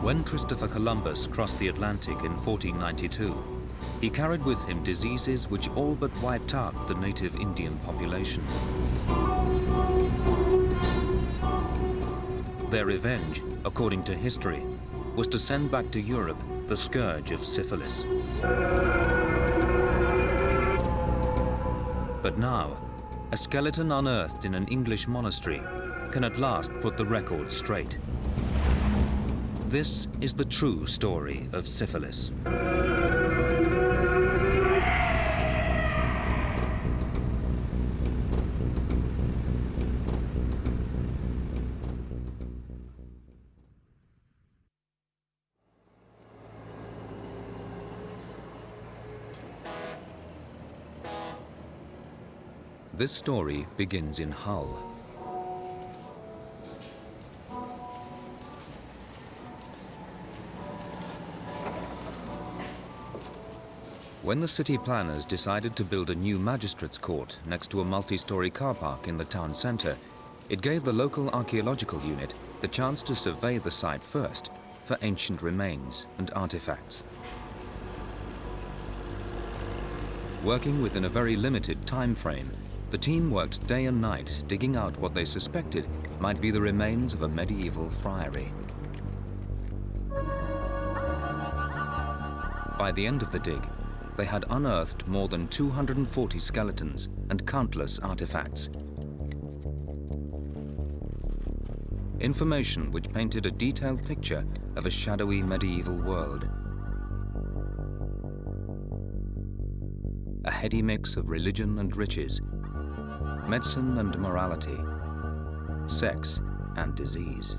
When Christopher Columbus crossed the Atlantic in 1492, he carried with him diseases which all but wiped out the native Indian population. Their revenge, according to history, was to send back to Europe the scourge of syphilis. But now, a skeleton unearthed in an English monastery can at last put the record straight. This is the true story of syphilis. This story begins in Hull. When the city planners decided to build a new magistrates' court next to a multi-story car park in the town centre, it gave the local archaeological unit the chance to survey the site first for ancient remains and artifacts. Working within a very limited time frame, the team worked day and night digging out what they suspected might be the remains of a medieval friary. By the end of the dig, they had unearthed more than 240 skeletons and countless artifacts. Information which painted a detailed picture of a shadowy medieval world. A heady mix of religion and riches, medicine and morality, sex and disease.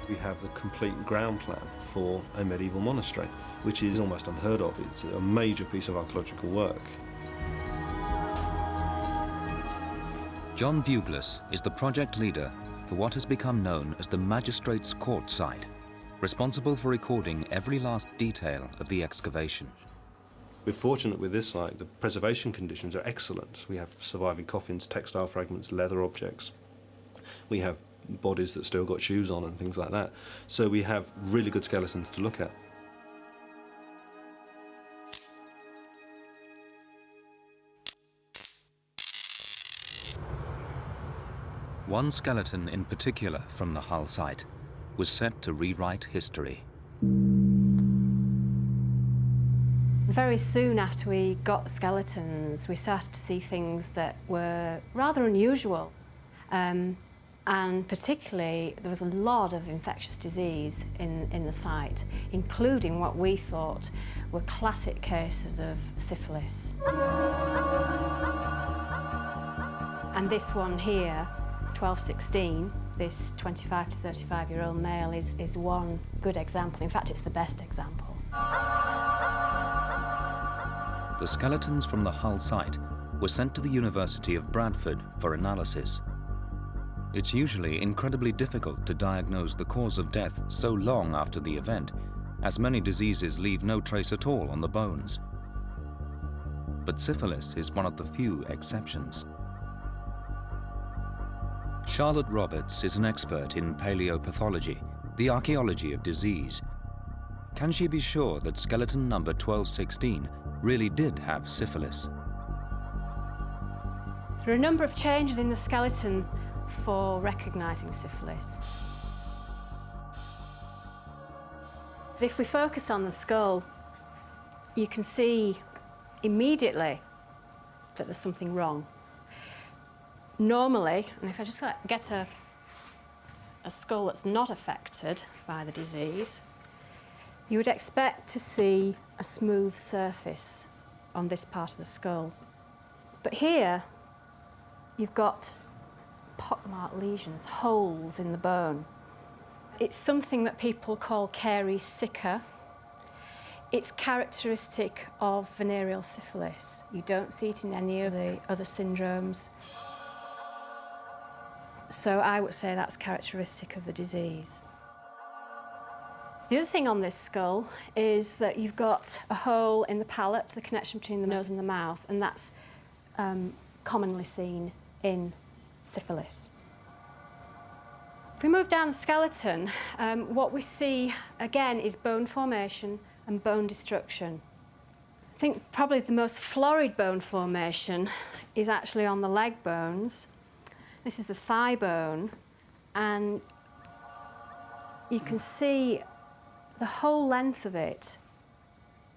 We have the complete ground plan for a medieval monastery, which is almost unheard of. It's a major piece of archaeological work. John Buglas is the project leader for what has become known as the Magistrates' Court site, responsible for recording every last detail of the excavation. We're fortunate with this site, the preservation conditions are excellent. We have surviving coffins, textile fragments, leather objects. We have bodies that still got shoes on and things like that. So we have really good skeletons to look at. One skeleton in particular from the Hull site was set to rewrite history. Very soon after we got the skeletons, we started to see things that were rather unusual. And particularly, there was a lot of infectious disease in the site, including what we thought were classic cases of syphilis. And this one here, 1216, this 25 to 35-year-old male is one good example. In fact, it's the best example. The skeletons from the Hull site were sent to the University of Bradford for analysis. It's usually incredibly difficult to diagnose the cause of death so long after the event, as many diseases leave no trace at all on the bones. But syphilis is one of the few exceptions. Charlotte Roberts is an expert in paleopathology, the archaeology of disease. Can she be sure that skeleton number 1216 really did have syphilis? There are a number of changes in the skeleton for recognising syphilis. But if we focus on the skull, you can see immediately that there's something wrong. Normally, and if I just get a skull that's not affected by the disease, you would expect to see a smooth surface on this part of the skull. But here, you've got pockmarked lesions, holes in the bone. It's something that people call caries sicca. It's characteristic of venereal syphilis. You don't see it in any of the other syndromes. So I would say that's characteristic of the disease. The other thing on this skull is that you've got a hole in the palate, the connection between the nose and the mouth, and that's commonly seen in syphilis. If we move down the skeleton, what we see again is bone formation and bone destruction. I think probably the most florid bone formation is actually on the leg bones. This is the thigh bone, and you can see the whole length of it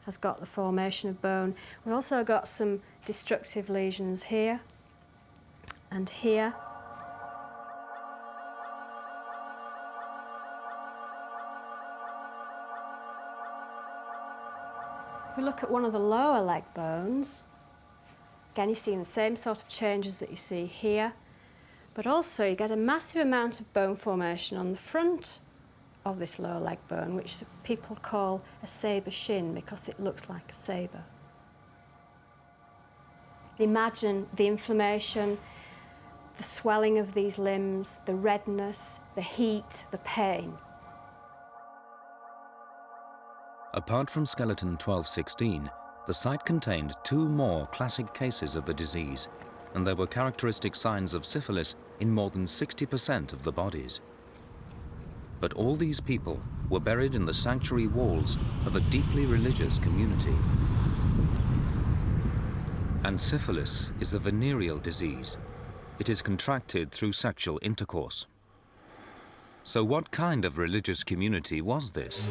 has got the formation of bone. We've also got some destructive lesions here and here. If we look at one of the lower leg bones, again you're seeing the same sort of changes that you see here, but also you get a massive amount of bone formation on the front of this lower leg bone, which people call a sabre shin because it looks like a sabre. Imagine the inflammation, the swelling of these limbs, the redness, the heat, the pain. Apart from skeleton 1216, the site contained 2 more classic cases of the disease, and there were characteristic signs of syphilis in more than 60% of the bodies. But all these people were buried in the sanctuary walls of a deeply religious community. And syphilis is a venereal disease. It is contracted through sexual intercourse. So what kind of religious community was this?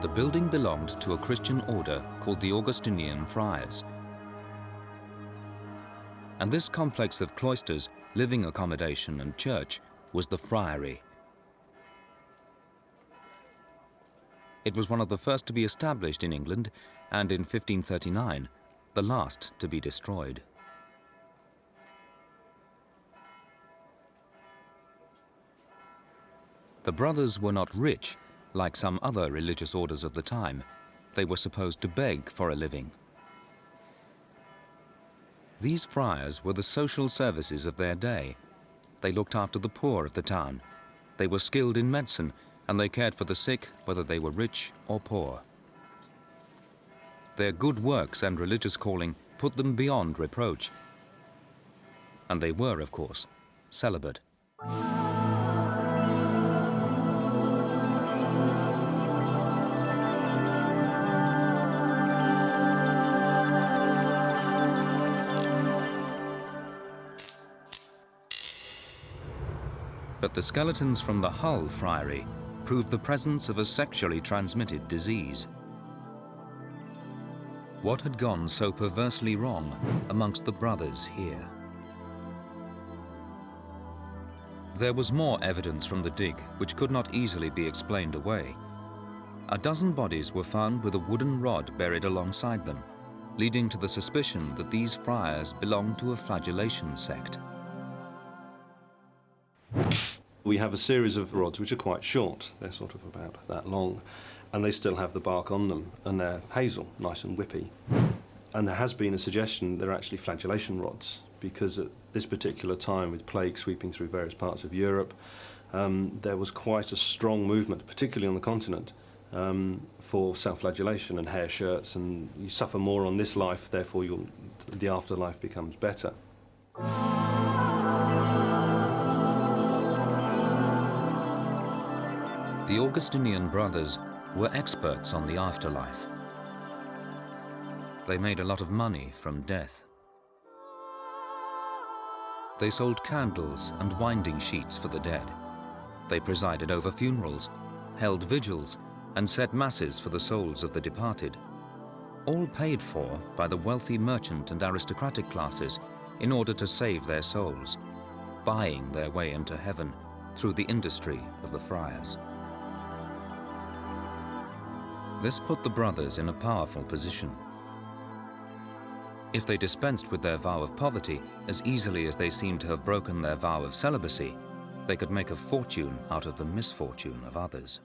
The building belonged to a Christian order called the Augustinian Friars. And this complex of cloisters, living accommodation and church was the friary. It was one of the first to be established in England, and in 1539, the last to be destroyed. The brothers were not rich, like some other religious orders of the time. They were supposed to beg for a living. These friars were the social services of their day. They looked after the poor of the town. They were skilled in medicine, and they cared for the sick, whether they were rich or poor. Their good works and religious calling put them beyond reproach. And they were, of course, celibate. But the skeletons from the Hull Friary proved the presence of a sexually transmitted disease. What had gone so perversely wrong amongst the brothers here? There was more evidence from the dig which could not easily be explained away. A dozen bodies were found with a wooden rod buried alongside them, leading to the suspicion that these friars belonged to a flagellation sect. We have a series of rods which are quite short. They're sort of about that long, and they still have the bark on them, and they're hazel, nice and whippy. And there has been a suggestion they're actually flagellation rods, because at this particular time, with plague sweeping through various parts of Europe, there was quite a strong movement, particularly on the continent, for self-flagellation and hair shirts, and you suffer more on this life, therefore the afterlife becomes better. The Augustinian brothers were experts on the afterlife. They made a lot of money from death. They sold candles and winding sheets for the dead. They presided over funerals, held vigils, and said masses for the souls of the departed, all paid for by the wealthy merchant and aristocratic classes in order to save their souls, buying their way into heaven through the industry of the friars. This put the brothers in a powerful position. If they dispensed with their vow of poverty as easily as they seemed to have broken their vow of celibacy, they could make a fortune out of the misfortune of others.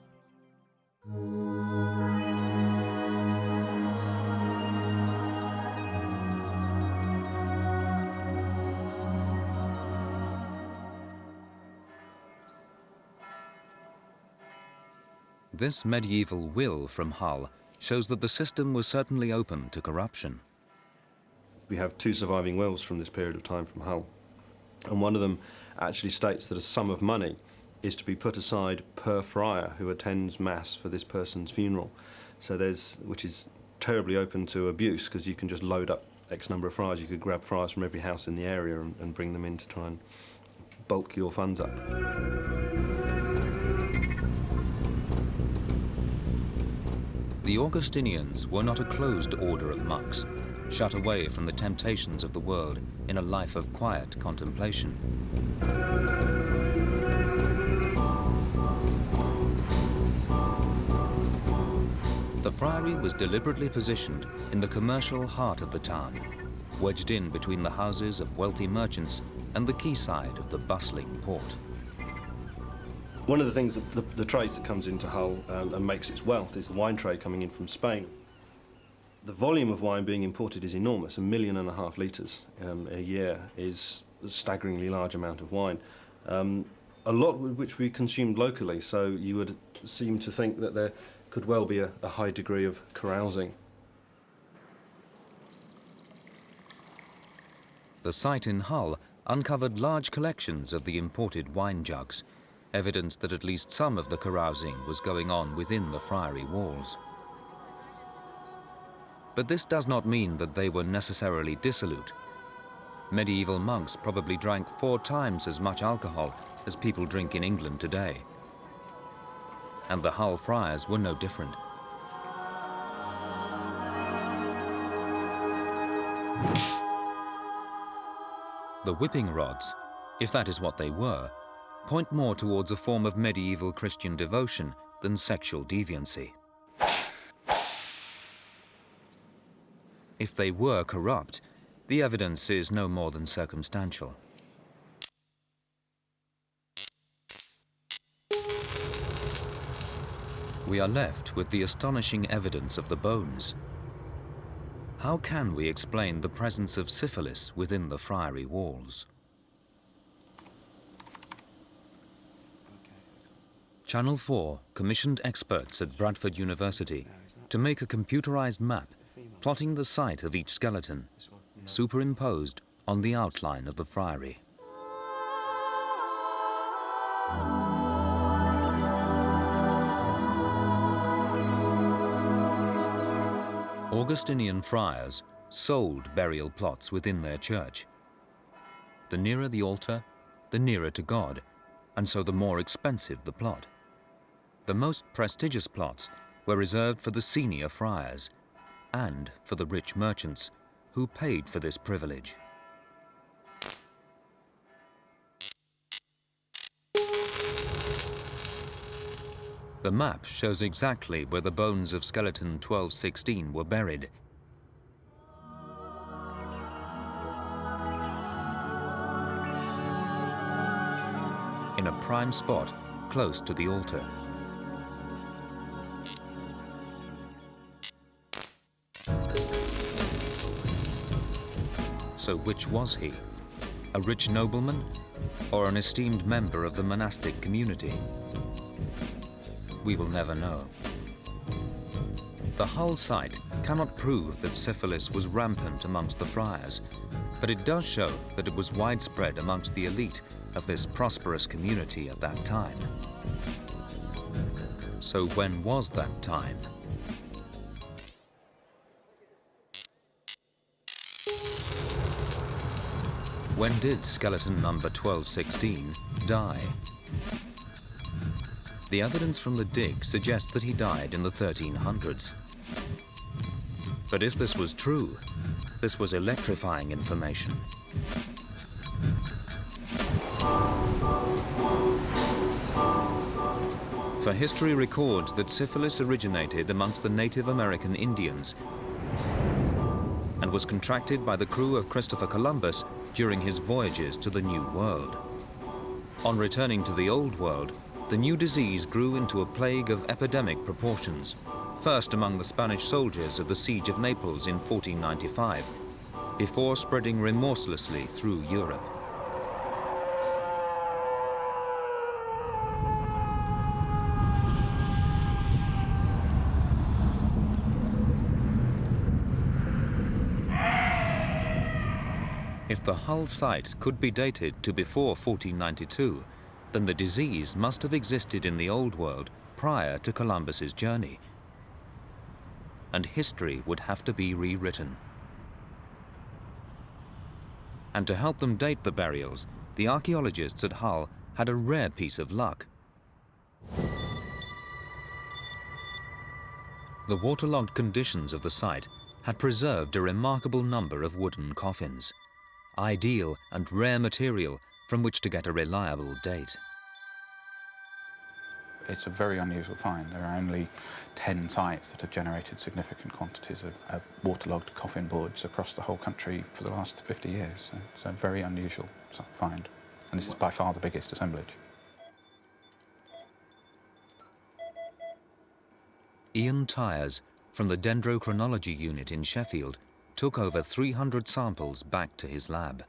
This medieval will from Hull shows that the system was certainly open to corruption. We have 2 surviving wills from this period of time from Hull, and one of them actually states that a sum of money is to be put aside per friar who attends mass for this person's funeral. So which is terribly open to abuse, because you can just load up X number of friars. You could grab friars from every house in the area and bring them in to try and bulk your funds up. The Augustinians were not a closed order of monks, shut away from the temptations of the world in a life of quiet contemplation. The friary was deliberately positioned in the commercial heart of the town, wedged in between the houses of wealthy merchants and the quayside of the bustling port. One of the things, the trades that comes into Hull and makes its wealth is the wine trade coming in from Spain. The volume of wine being imported is enormous. 1.5 million litres a year is a staggeringly large amount of wine. A lot which we consumed locally, so you would seem to think that there could well be a high degree of carousing. The site in Hull uncovered large collections of the imported wine jugs, evidence that at least some of the carousing was going on within the friary walls. But this does not mean that they were necessarily dissolute. Medieval monks probably drank 4 times as much alcohol as people drink in England today. And the Hull friars were no different. The whipping rods, if that is what they were, point more towards a form of medieval Christian devotion than sexual deviancy. If they were corrupt, the evidence is no more than circumstantial. We are left with the astonishing evidence of the bones. How can we explain the presence of syphilis within the friary walls? Channel 4 commissioned experts at Bradford University to make a computerized map plotting the site of each skeleton, superimposed on the outline of the friary. Augustinian friars sold burial plots within their church. The nearer the altar, the nearer to God, and so the more expensive the plot. The most prestigious plots were reserved for the senior friars and for the rich merchants who paid for this privilege. The map shows exactly where the bones of skeleton 1216 were buried. In a prime spot close to the altar. So which was he? A rich nobleman or an esteemed member of the monastic community? We will never know. The Hull site cannot prove that syphilis was rampant amongst the friars, but it does show that it was widespread amongst the elite of this prosperous community at that time. So when was that time? When did skeleton number 1216 die? The evidence from the dig suggests that he died in the 1300s. But if this was true, this was electrifying information. For history records that syphilis originated amongst the Native American Indians and was contracted by the crew of Christopher Columbus during his voyages to the New World. On returning to the Old World, the new disease grew into a plague of epidemic proportions, first among the Spanish soldiers of the Siege of Naples in 1495, before spreading remorselessly through Europe. If the Hull site could be dated to before 1492, then the disease must have existed in the Old World prior to Columbus's journey, and history would have to be rewritten. And to help them date the burials, the archaeologists at Hull had a rare piece of luck. The waterlogged conditions of the site had preserved a remarkable number of wooden coffins, ideal and rare material from which to get a reliable date. It's a very unusual find. There are only 10 sites that have generated significant quantities of waterlogged coffin boards across the whole country for the last 50 years. So it's a very unusual find, and this is by far the biggest assemblage. Ian Tyers, from the Dendrochronology Unit in Sheffield, took over 300 samples back to his lab.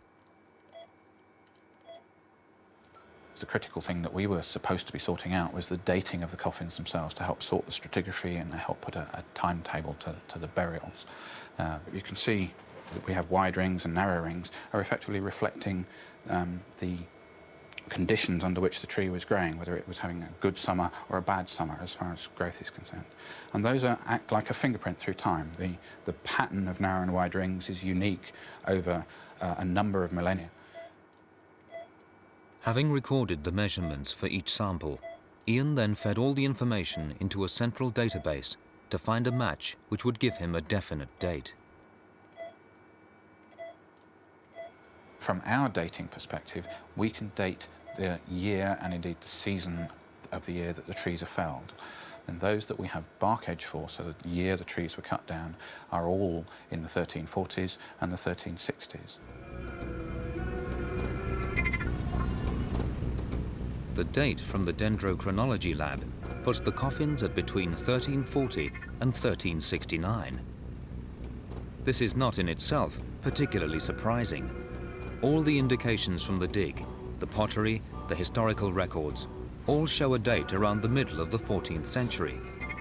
The critical thing that we were supposed to be sorting out was the dating of the coffins themselves to help sort the stratigraphy and help put a timetable to the burials. You can see that we have wide rings and narrow rings are effectively reflecting the conditions under which the tree was growing, whether it was having a good summer or a bad summer as far as growth is concerned. And those act like a fingerprint through time. The pattern of narrow and wide rings is unique over a number of millennia. Having recorded the measurements for each sample, Ian then fed all the information into a central database to find a match which would give him a definite date. From our dating perspective, we can date the year and indeed the season of the year that the trees are felled. And those that we have bark edge for, so the year the trees were cut down, are all in the 1340s and the 1360s. The date from the Dendrochronology lab puts the coffins at between 1340 and 1369. This is not in itself particularly surprising. All the indications from the dig, the pottery, the historical records, all show a date around the middle of the 14th century,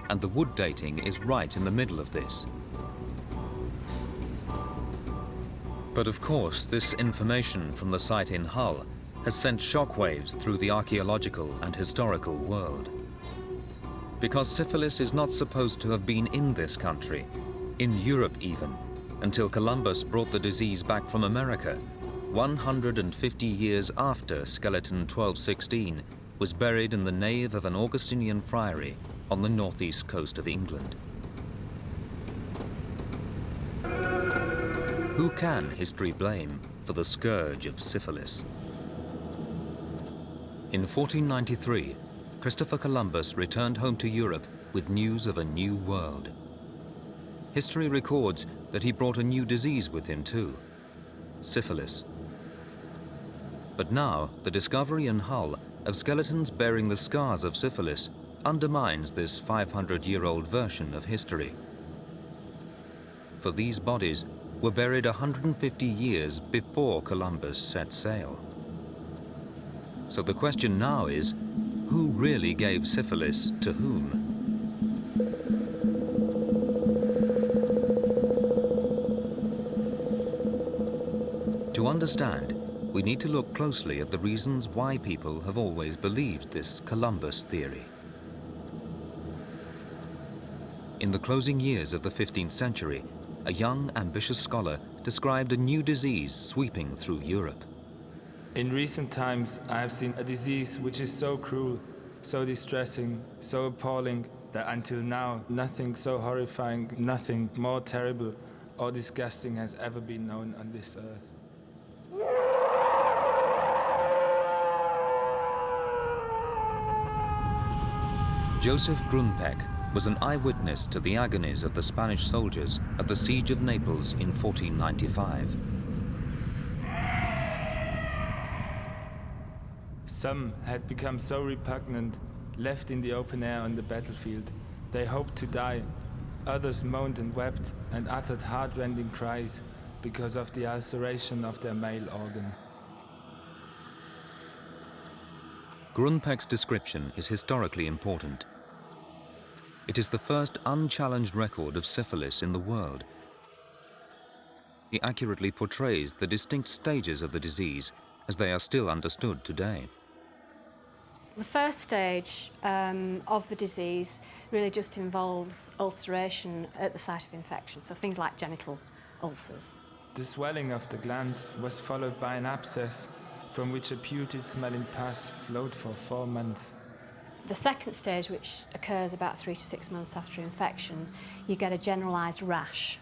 and the wood dating is right in the middle of this. But of course, this information from the site in Hull has sent shockwaves through the archaeological and historical world. Because syphilis is not supposed to have been in this country, in Europe even, until Columbus brought the disease back from America, 150 years after skeleton 1216 was buried in the nave of an Augustinian friary on the northeast coast of England. Who can history blame for the scourge of syphilis? In 1493, Christopher Columbus returned home to Europe with news of a new world. History records that he brought a new disease with him too, syphilis. But now, the discovery in Hull of skeletons bearing the scars of syphilis undermines this 500-year-old version of history. For these bodies were buried 150 years before Columbus set sail. So the question now is, who really gave syphilis to whom? To understand, we need to look closely at the reasons why people have always believed this Columbus theory. In the closing years of the 15th century, a young, ambitious scholar described a new disease sweeping through Europe. In recent times, I have seen a disease which is so cruel, so distressing, so appalling, that until now, nothing so horrifying, nothing more terrible or disgusting has ever been known on this earth. Joseph Grunpeck was an eyewitness to the agonies of the Spanish soldiers at the siege of Naples in 1495. Some had become so repugnant, left in the open air on the battlefield. They hoped to die. Others moaned and wept and uttered heart-rending cries because of the ulceration of their male organ. Grunpeck's description is historically important. It is the first unchallenged record of syphilis in the world. He accurately portrays the distinct stages of the disease as they are still understood today. The first stage of the disease really just involves ulceration at the site of infection, so things like genital ulcers. The swelling of the glands was followed by an abscess from which a putrid-smelling pus flowed for 4 months. The second stage, which occurs about 3 to 6 months after infection, you get a generalised rash.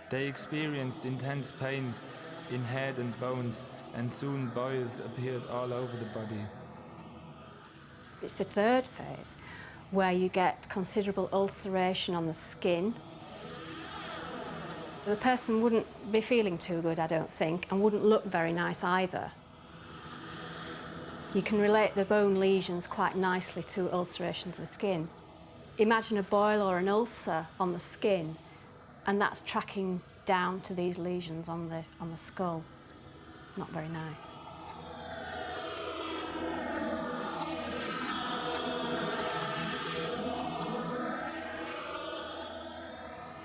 They experienced intense pains in head and bones, and soon boils appeared all over the body. It's the third phase, where you get considerable ulceration on the skin. The person wouldn't be feeling too good, I don't think, and wouldn't look very nice either. You can relate the bone lesions quite nicely to ulceration of the skin. Imagine a boil or an ulcer on the skin, and that's tracking down to these lesions on the skull. Not very nice.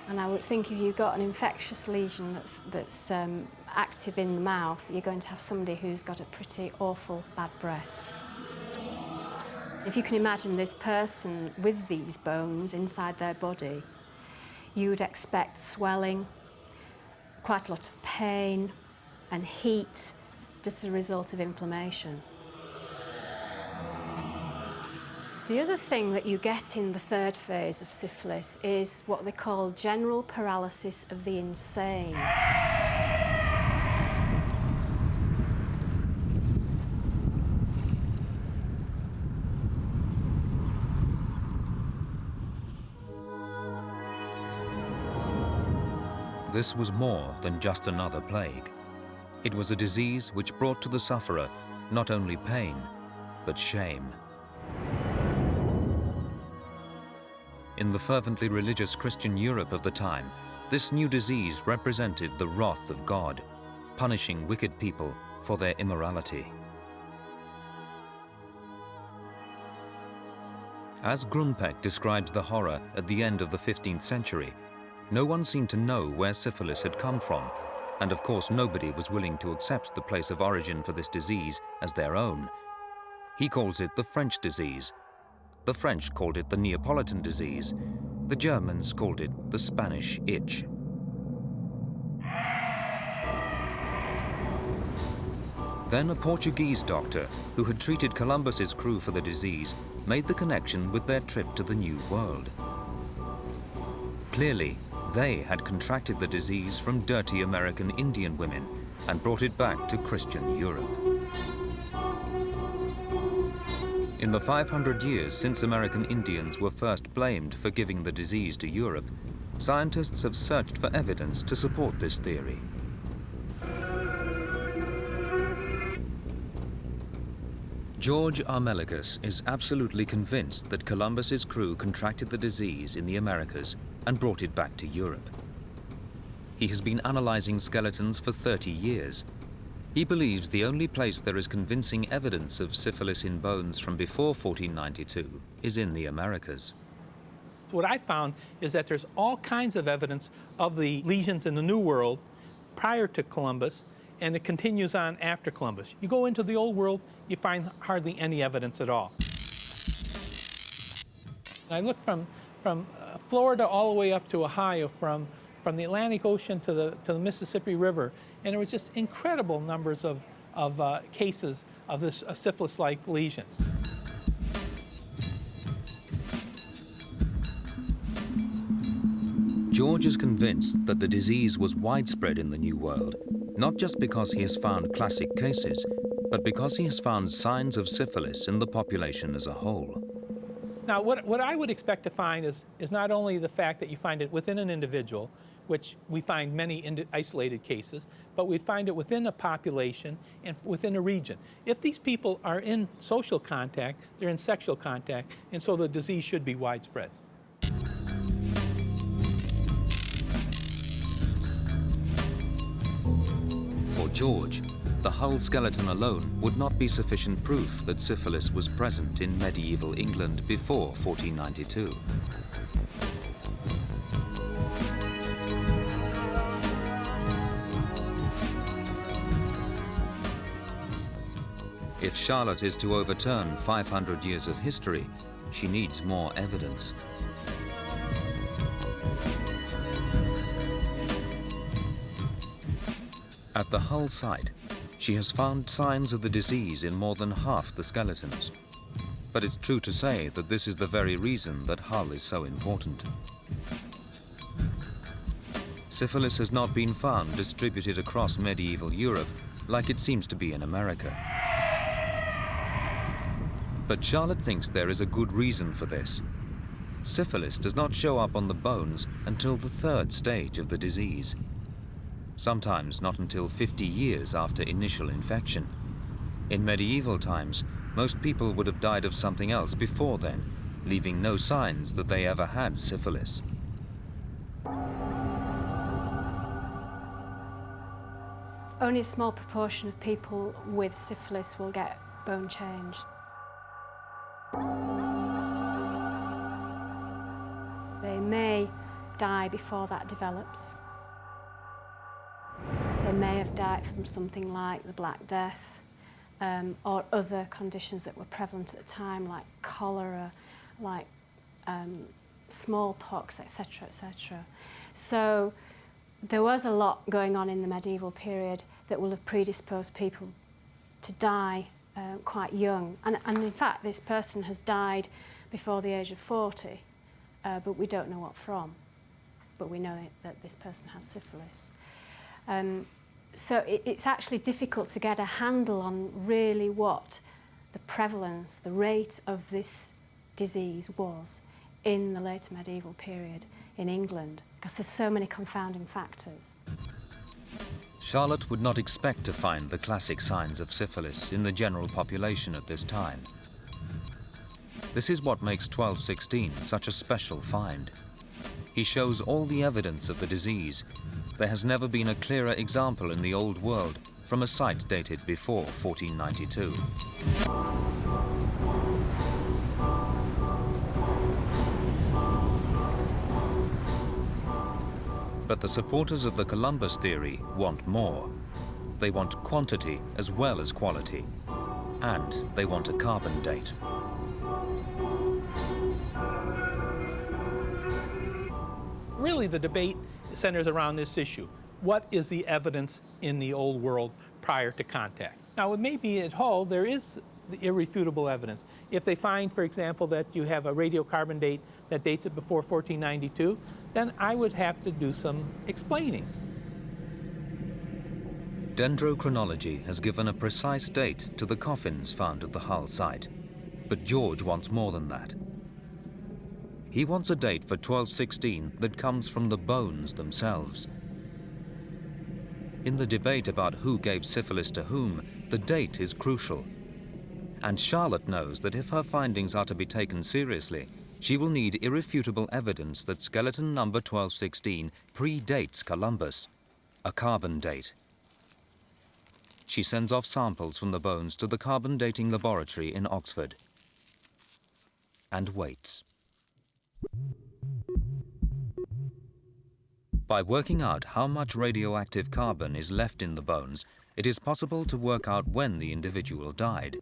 And I would think if you've got an infectious lesion that's active in the mouth, you're going to have somebody who's got a pretty awful bad breath. If you can imagine this person with these bones inside their body, you would expect swelling, quite a lot of pain and heat, just as a result of inflammation. The other thing that you get in the third phase of syphilis is what they call general paralysis of the insane. This was more than just another plague. It was a disease which brought to the sufferer not only pain, but shame. In the fervently religious Christian Europe of the time, this new disease represented the wrath of God, punishing wicked people for their immorality. As Grunpeck describes the horror at the end of the 15th century, no one seemed to know where syphilis had come from, and of course nobody was willing to accept the place of origin for this disease as their own. He calls it the French disease. The French called it the Neapolitan disease. The Germans called it the Spanish itch. Then a Portuguese doctor, who had treated Columbus's crew for the disease, made the connection with their trip to the New World. Clearly, they had contracted the disease from dirty American Indian women and brought it back to Christian Europe. In the 500 years since American Indians were first blamed for giving the disease to Europe, scientists have searched for evidence to support this theory. George Armelicus is absolutely convinced that Columbus's crew contracted the disease in the Americas and brought it back to Europe. He has been analyzing skeletons for 30 years. He believes the only place there is convincing evidence of syphilis in bones from before 1492 is in the Americas. What I found is that there's all kinds of evidence of the lesions in the New World prior to Columbus, and it continues on after Columbus. You go into the Old World, you find hardly any evidence at all. I looked from Florida all the way up to Ohio, from the Atlantic Ocean to the Mississippi River, and there was just incredible numbers of cases of this syphilis-like lesion. George is convinced that the disease was widespread in the New World, not just because he has found classic cases, but because he has found signs of syphilis in the population as a whole. Now, what I would expect to find is not only the fact that you find it within an individual, which we find many isolated cases, but we find it within a population and within a region. If these people are in social contact, they're in sexual contact, and so the disease should be widespread. For George, the hull skeleton alone would not be sufficient proof that syphilis was present in medieval England before 1492. If Charlotte is to overturn 500 years of history, she needs more evidence. At the Hull site, she has found signs of the disease in more than half the skeletons. But it's true to say that this is the very reason that Hull is so important. Syphilis has not been found distributed across medieval Europe like it seems to be in America. But Charlotte thinks there is a good reason for this. Syphilis does not show up on the bones until the third stage of the disease. Sometimes not until 50 years after initial infection. In medieval times, most people would have died of something else before then, leaving no signs that they ever had syphilis. Only a small proportion of people with syphilis will get bone changed. They may die before that develops. They may have died from something like the Black Death or other conditions that were prevalent at the time, like cholera, like smallpox, etc., etc. So there was a lot going on in the medieval period that will have predisposed people to die quite young. And in fact, this person has died before the age of 40, but we don't know what from. But we know that this person has syphilis. So it's actually difficult to get a handle on really what the prevalence, the rate of this disease was in the later medieval period in England, because there's so many confounding factors. Charlotte would not expect to find the classic signs of syphilis in the general population at this time. This is what makes 1216 such a special find. He shows all the evidence of the disease. There has never been a clearer example in the old world from a site dated before 1492. But the supporters of the Columbus theory want more. They want quantity as well as quality. And they want a carbon date. Really, the debate centers around this issue. What is the evidence in the old world prior to contact? Now, it may be at Hull, there is the irrefutable evidence. If they find, for example, that you have a radiocarbon date that dates it before 1492, then I would have to do some explaining. Dendrochronology has given a precise date to the coffins found at the Hull site. But George wants more than that. He wants a date for 1216 that comes from the bones themselves. In the debate about who gave syphilis to whom, the date is crucial. And Charlotte knows that if her findings are to be taken seriously, she will need irrefutable evidence that skeleton number 1216 predates Columbus, a carbon date. She sends off samples from the bones to the carbon dating laboratory in Oxford and waits. By working out how much radioactive carbon is left in the bones, it is possible to work out when the individual died.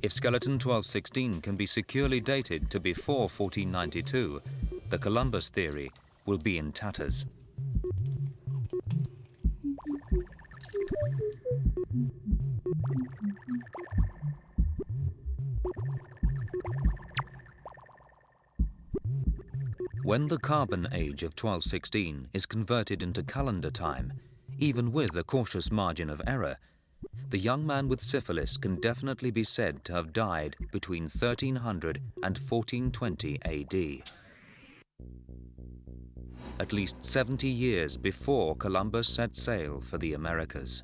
If skeleton 1216 can be securely dated to before 1492, the Columbus theory will be in tatters. When the carbon age of 1216 is converted into calendar time, even with a cautious margin of error, the young man with syphilis can definitely be said to have died between 1300 and 1420 AD. At least 70 years before Columbus set sail for the Americas.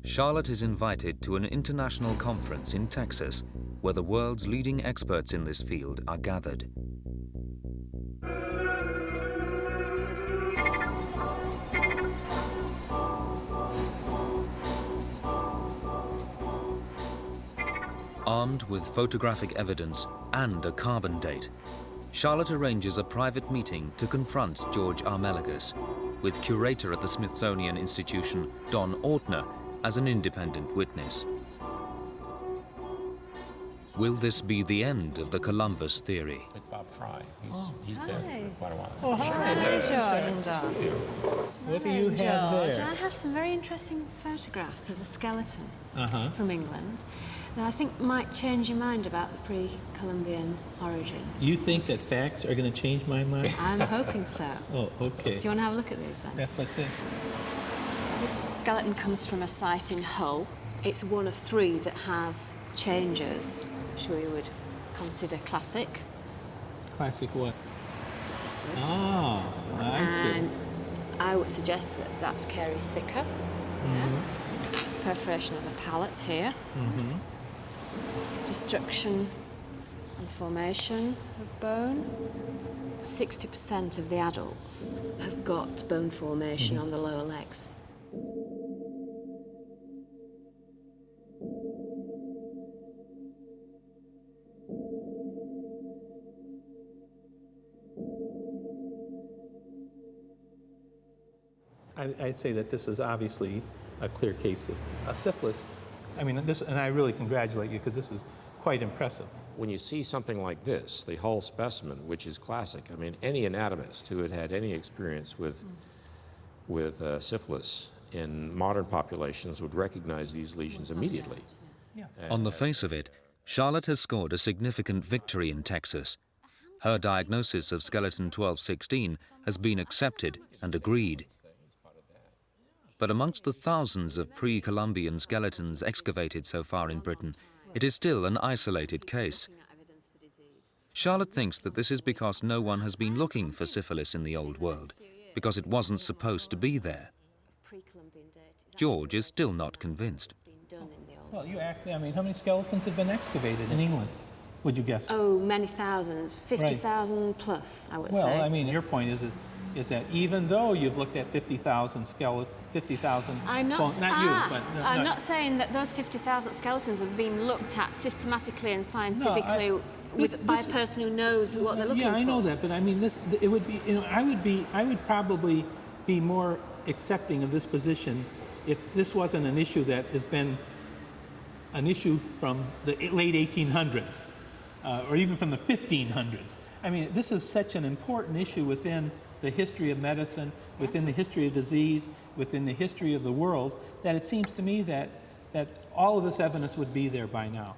Charlotte is invited to an international conference in Texas, where the world's leading experts in this field are gathered. Armed with photographic evidence and a carbon date, Charlotte arranges a private meeting to confront George Armelagus, with curator at the Smithsonian Institution, Don Ortner, as an independent witness. Will this be the end of the Columbus theory? With Bob Fry. He's been for quite a while. Oh, hi. Hi, George and Don. What do you have George, there? I have some very interesting photographs of a skeleton from England that I think might change your mind about the pre-Columbian origin. You think that facts are going to change my mind? I'm hoping so. Oh, okay. Do you want to have a look at these then? Yes, let's see. This skeleton comes from a site in Hull. It's one of 3 that has changes, which we would consider classic. Classic what? Syphilis. Ah, I see. And I would suggest that that's Carey Sicker. Yeah. Perforation of the palate here. Destruction and formation of bone. 60% of the adults have got bone formation on the lower legs. I'd say that this is obviously a clear case of syphilis. I mean, and I really congratulate you because this is quite impressive. When you see something like this, the Hull specimen, which is classic, I mean, any anatomist who had had any experience with syphilis in modern populations would recognize these lesions immediately. Yeah. On the face of it, Charlotte has scored a significant victory in Texas. Her diagnosis of skeleton 1216 has been accepted and agreed. But amongst the thousands of pre-Columbian skeletons excavated so far in Britain, it is still an isolated case. Charlotte thinks that this is because no one has been looking for syphilis in the Old World, because it wasn't supposed to be there. George is still not convinced. Well, I mean, how many skeletons have been excavated in England, would you guess? Oh, many thousands, 50,000 plus, I would say. Well, I mean, your point is that even though you've looked at 50,000 skeletons, 50,000 I'm not, bones, not you, but I'm not saying that those 50,000 skeletons have been looked at systematically and scientifically by a person who knows what they're looking for. Yeah, I know that, but I mean, it would be, you know, I would probably be more accepting of this position if this wasn't an issue that has been an issue from the late 1800s or even from the 1500s. I mean, this is such an important issue within the history of medicine, within the history of disease, within the history of the world, that it seems to me that all of this evidence would be there by now.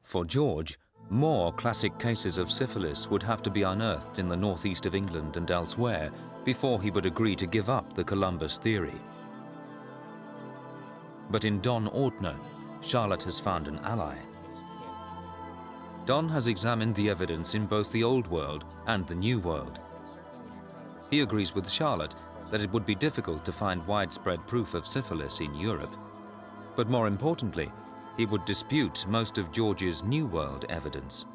For George, more classic cases of syphilis would have to be unearthed in the northeast of England and elsewhere before he would agree to give up the Columbus theory. But in Don Ortner, Charlotte has found an ally. Don has examined the evidence in both the Old World and the New World. He agrees with Charlotte that it would be difficult to find widespread proof of syphilis in Europe. But more importantly, he would dispute most of George's New World evidence.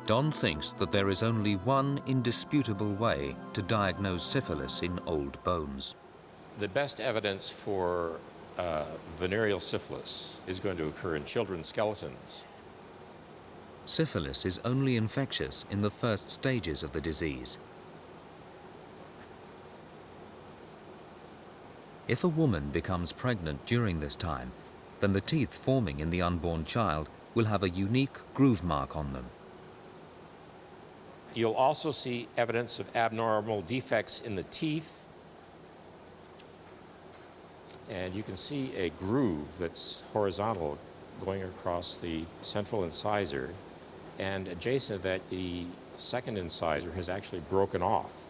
Don thinks that there is only one indisputable way to diagnose syphilis in old bones. The best evidence for venereal syphilis is going to occur in children's skeletons. Syphilis is only infectious in the first stages of the disease. If a woman becomes pregnant during this time, then the teeth forming in the unborn child will have a unique groove mark on them. You'll also see evidence of abnormal defects in the teeth. And you can see a groove that's horizontal going across the central incisor, and adjacent to that, the second incisor has actually broken off.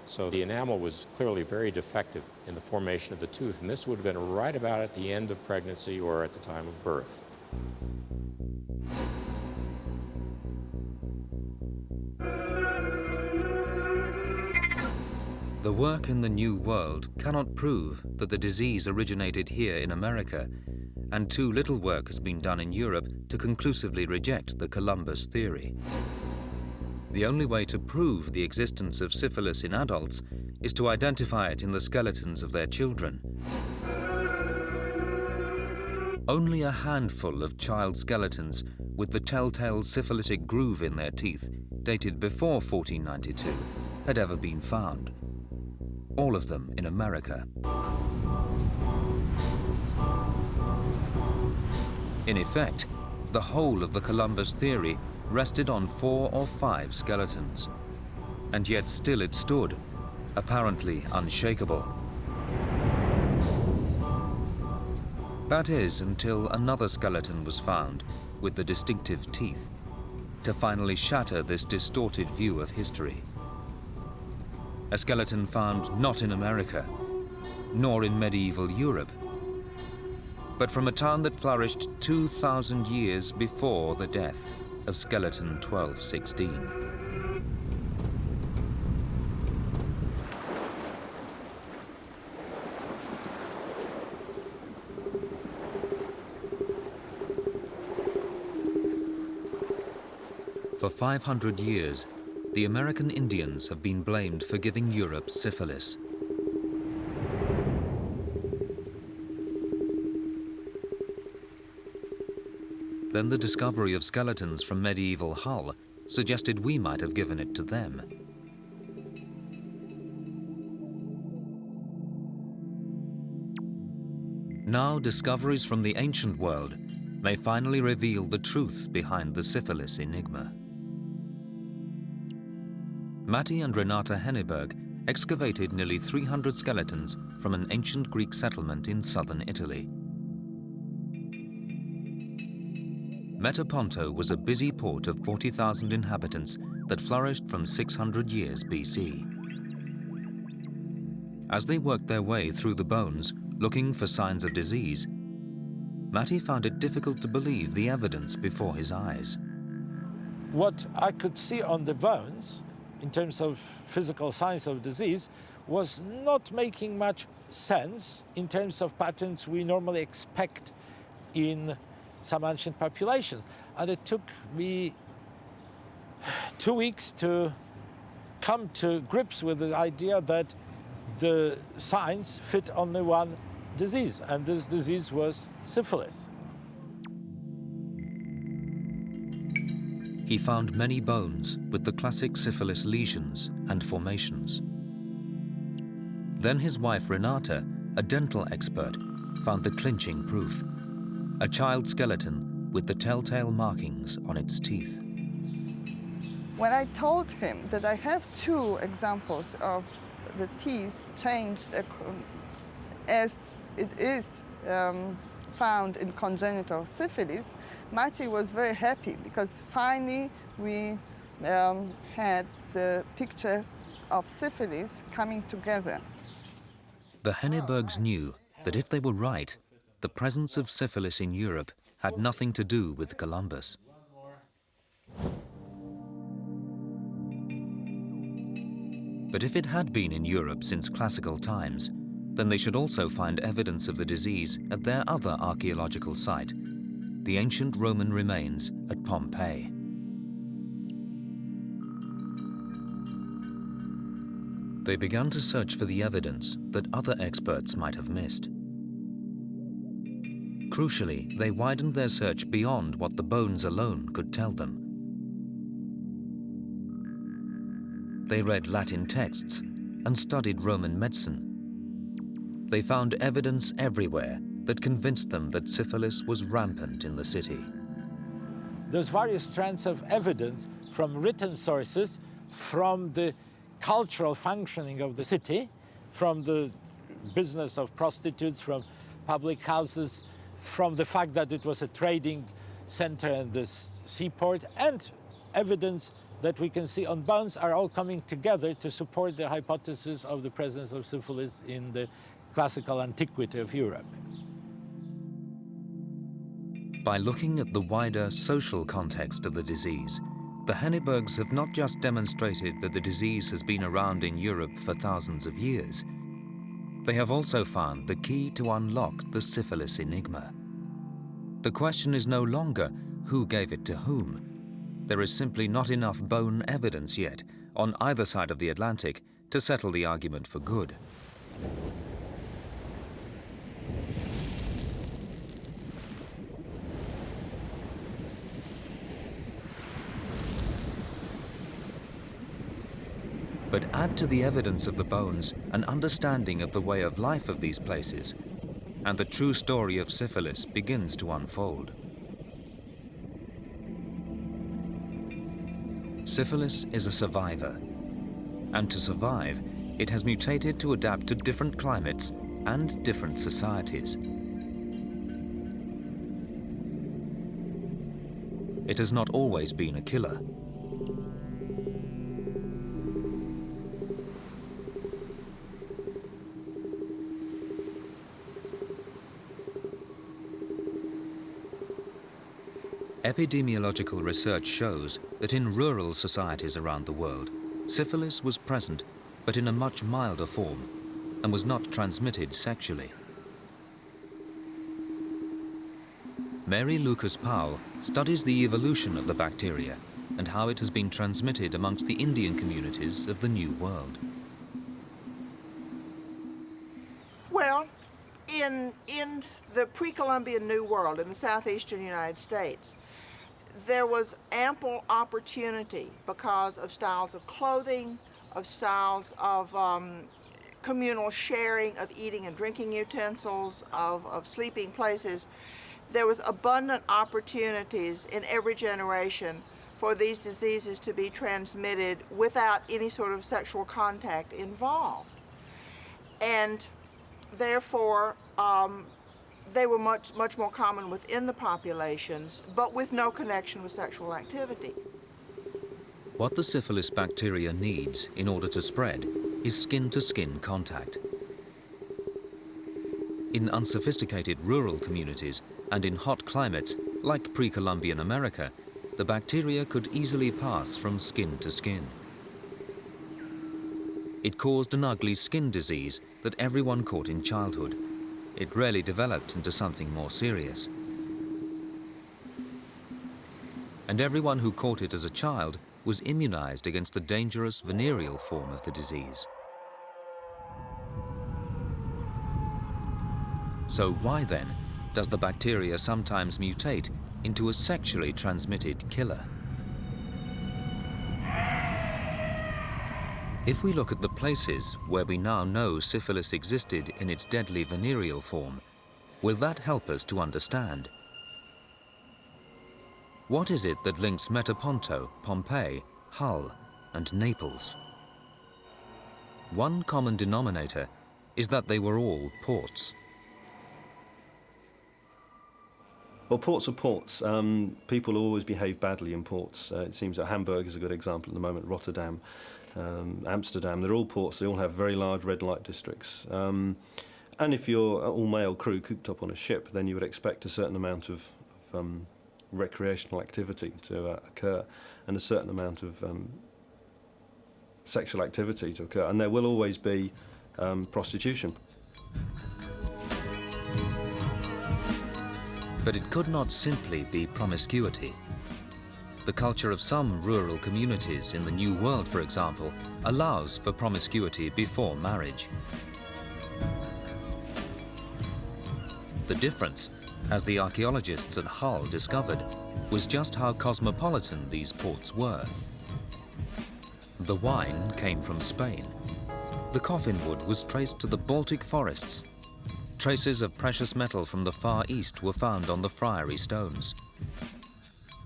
So the enamel was clearly very defective in the formation of the tooth, and this would have been right about at the end of pregnancy or at the time of birth. The work in the New World cannot prove that the disease originated here in America, and too little work has been done in Europe to conclusively reject the Columbus theory. The only way to prove the existence of syphilis in adults is to identify it in the skeletons of their children. Only a handful of child skeletons with the telltale syphilitic groove in their teeth, dated before 1492, had ever been found. All of them in America. In effect, the whole of the Columbus theory rested on 4 or 5 skeletons, and yet still it stood, apparently unshakable. That is, until another skeleton was found with the distinctive teeth, to finally shatter this distorted view of history. A skeleton found not in America, nor in medieval Europe, but from a town that flourished 2,000 years before the death of skeleton 1216. For 500 years, the American Indians have been blamed for giving Europe syphilis. Then the discovery of skeletons from medieval Hull suggested we might have given it to them. Now discoveries from the ancient world may finally reveal the truth behind the syphilis enigma. Matti and Renata Henneberg excavated nearly 300 skeletons from an ancient Greek settlement in southern Italy. Metaponto was a busy port of 40,000 inhabitants that flourished from 600 years BC. As they worked their way through the bones, looking for signs of disease, Matti found it difficult to believe the evidence before his eyes. What I could see on the bones, in terms of physical signs of disease, was not making much sense in terms of patterns we normally expect in some ancient populations. And it took me 2 weeks to come to grips with the idea that the signs fit only one disease, and this disease was syphilis. He found many bones with the classic syphilis lesions and formations. Then his wife Renata, a dental expert, found the clinching proof: a child skeleton with the telltale markings on its teeth. When I told him that I have 2 examples of the teeth changed as it is found in congenital syphilis, Matti was very happy because finally we had the picture of syphilis coming together. The Hennebergs knew that if they were right, the presence of syphilis in Europe had nothing to do with Columbus. But if it had been in Europe since classical times, then they should also find evidence of the disease at their other archaeological site, the ancient Roman remains at Pompeii. They began to search for the evidence that other experts might have missed. Crucially, they widened their search beyond what the bones alone could tell them. They read Latin texts and studied Roman medicine. They found evidence everywhere that convinced them that syphilis was rampant in the city. There's various strands of evidence from written sources, from the cultural functioning of the city, from the business of prostitutes, from public houses, from the fact that it was a trading center and this seaport, and evidence that we can see on bones are all coming together to support the hypothesis of the presence of syphilis in the classical antiquity of Europe. By looking at the wider social context of the disease, the Hennebergs have not just demonstrated that the disease has been around in Europe for thousands of years, they have also found the key to unlock the syphilis enigma. The question is no longer who gave it to whom. There is simply not enough bone evidence yet on either side of the Atlantic to settle the argument for good. But add to the evidence of the bones an understanding of the way of life of these places, and the true story of syphilis begins to unfold. Syphilis is a survivor, and to survive, it has mutated to adapt to different climates and different societies. It has not always been a killer. Epidemiological research shows that in rural societies around the world, syphilis was present, but in a much milder form, and was not transmitted sexually. Mary Lucas Powell studies the evolution of the bacteria and how it has been transmitted amongst the Indian communities of the New World. Well, in the pre-Columbian New World, in the southeastern United States, there was ample opportunity because of styles of clothing, of styles of communal sharing of eating and drinking utensils, of sleeping places. There was abundant opportunities in every generation for these diseases to be transmitted without any sort of sexual contact involved. And therefore, they were much more common within the populations, but with no connection with sexual activity. What the syphilis bacteria needs in order to spread is skin-to-skin contact. In unsophisticated rural communities and in hot climates, like pre-Columbian America, the bacteria could easily pass from skin to skin. It caused an ugly skin disease that everyone caught in childhood. It rarely developed into something more serious. And everyone who caught it as a child was immunized against the dangerous venereal form of the disease. So why then does the bacteria sometimes mutate into a sexually transmitted killer? If we look at the places where we now know syphilis existed in its deadly venereal form, will that help us to understand? What is it that links Metaponto, Pompeii, Hull, and Naples? One common denominator is that they were all ports. Well, ports are ports. People always behave badly in ports. It seems that Hamburg is a good example at the moment, Rotterdam, Amsterdam, they're all ports, they all have very large red light districts. And if you're an all-male crew cooped up on a ship, then you would expect a certain amount of recreational activity to occur and a certain amount of sexual activity to occur, and there will always be prostitution. But it could not simply be promiscuity. The culture of some rural communities in the New World, for example, allows for promiscuity before marriage. The difference, as the archaeologists at Hull discovered, was just how cosmopolitan these ports were. The wine came from Spain. The coffin wood was traced to the Baltic forests. Traces of precious metal from the Far East were found on the friary stones.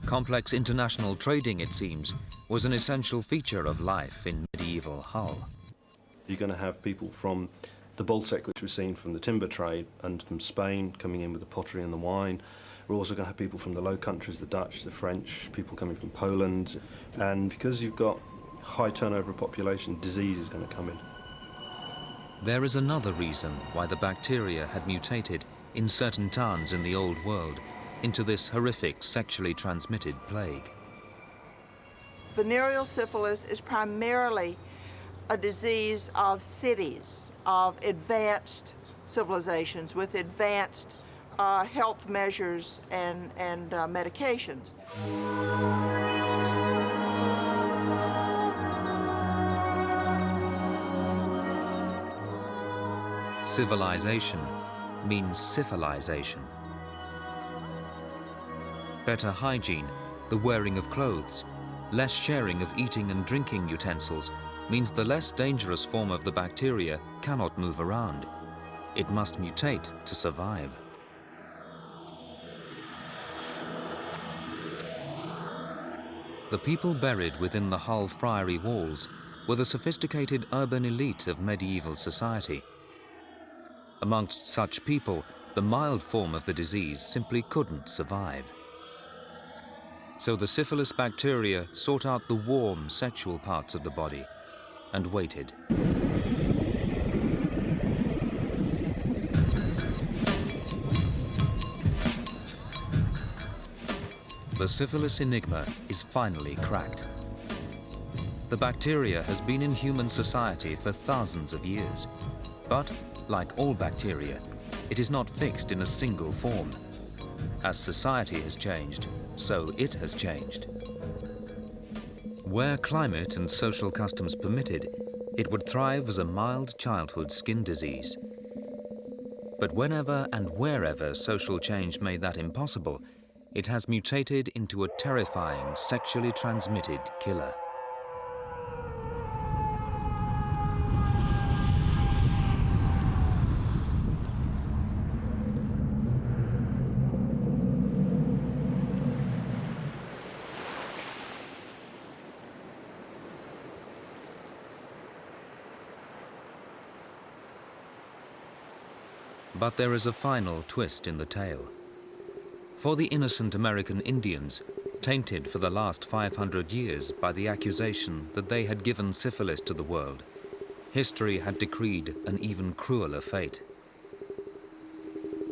Complex international trading, it seems, was an essential feature of life in medieval Hull. You're going to have people from The Baltic, which we've seen from the timber trade and from Spain coming in with the pottery and the wine. We're also going to have people from the Low Countries, the Dutch, the French, people coming from Poland. And because you've got high turnover of population, disease is going to come in. There is another reason why the bacteria had mutated in certain towns in the Old World into this horrific sexually transmitted plague. Venereal syphilis is primarily a disease of cities, of advanced civilizations with advanced health measures and medications. Civilization means syphilization. Better hygiene, the wearing of clothes, less sharing of eating and drinking utensils means the less dangerous form of the bacteria cannot move around. It must mutate to survive. The people buried within the Hull Friary walls were the sophisticated urban elite of medieval society. Amongst such people, the mild form of the disease simply couldn't survive. So the syphilis bacteria sought out the warm sexual parts of the body and waited. The Syphilis Enigma is finally cracked. The bacteria has been in human society for thousands of years, but like all bacteria, it is not fixed in a single form. As society has changed, so it has changed. Where climate and social customs permitted, it would thrive as a mild childhood skin disease. But whenever and wherever social change made that impossible, it has mutated into a terrifying sexually transmitted killer. But there is a final twist in the tale. For the innocent American Indians, tainted for the last 500 years by the accusation that they had given syphilis to the world, history had decreed an even crueler fate.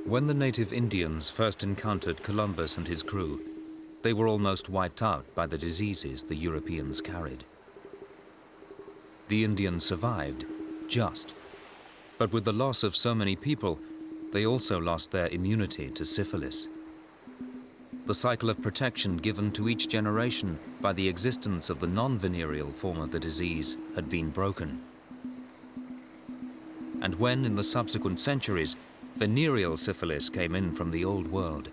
When the native Indians first encountered Columbus and his crew, they were almost wiped out by the diseases the Europeans carried. The Indians survived, just. But with the loss of so many people, they also lost their immunity to syphilis. The cycle of protection given to each generation by the existence of the non-venereal form of the disease had been broken. And when, in the subsequent centuries, venereal syphilis came in from the Old World,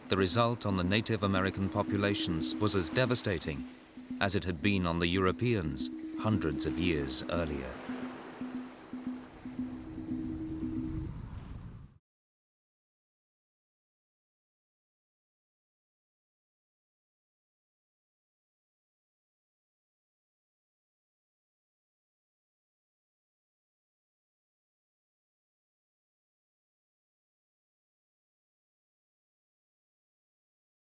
the result on the Native American populations was as devastating as it had been on the Europeans hundreds of years earlier.